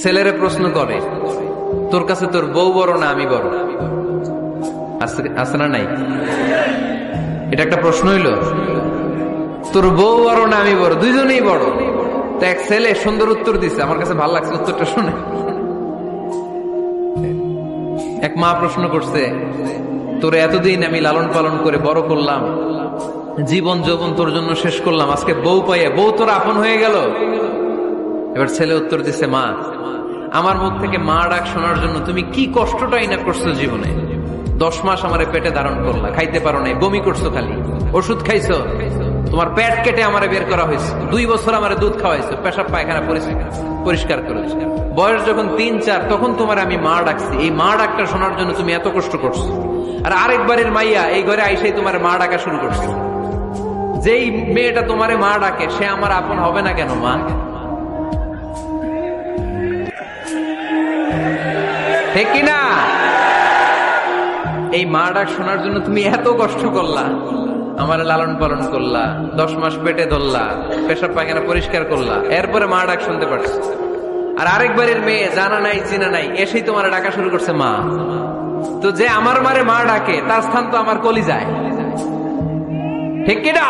ছেলেরে প্রশ্ন করে, তোর কাছে তোর বউ বড় না আমি বড়? আছে না নাই? এটা একটা প্রশ্ন হইল। তোর বউ বড় না আমি বড়? দুইজনেই বড়। তো এক ছেলে সুন্দর উত্তর দিছে, আমার কাছে ভালো লাগছে উত্তরটা শুনে। এক মা প্রশ্ন করছে, তোর এতদিন আমি লালন পালন করে বড় করলাম, জীবন যৌবন তোর জন্য শেষ করলাম, আজকে বউ পাইয়া বউ তোর আপন হয়ে গেল। এবার ছেলে উত্তর দিছে, মা আমার মুখ থেকে মা ডাক শোনার জন্য তুমি কি কষ্টটাই না করছো জীবনে। 10 মাস আমারে পেটে ধারণ করলা, খাইতে পারো নাই, বমি করছো, খালি ওষুধ খাইছো, তোমার পেট কেটে আমারে বের করা হয়েছে, 2 বছর আমারে দুধ খাওয়াইছো, পেশাব পায়খানা পরিষ্কার করেছো। বয়স যখন 3-4 তখন তোমার আমি মা ডাকছি, এই মা ডাকটা শোনার জন্য তুমি এত কষ্ট করছো। আর আরেকবারের মাইয়া এই ঘরে আইসাই তোমার মা ডাকা শুরু করছে। যেই মেয়েটা তোমারে মা ডাকে সে আমার আপন হবে না কেন মা? ঠিক কিনা? এই মা ডাক শোনার জন্য তুমি এত কষ্ট করলা, আমার লালন পালন করলা, 10 মাস পেটে ধরলা, পেশাব পায়খানা পরিষ্কার করলা, এরপরে মা ডাক শুনতে পারছো। আর আরেকবারের মেয়ে জানা নাই চিনা নাই এসেই তোমার ডাকা শুরু করছে মা। তো যে আমার মারে মা ডাকে তার স্থান তো আমার কলিজায়। ঠিক কিনা?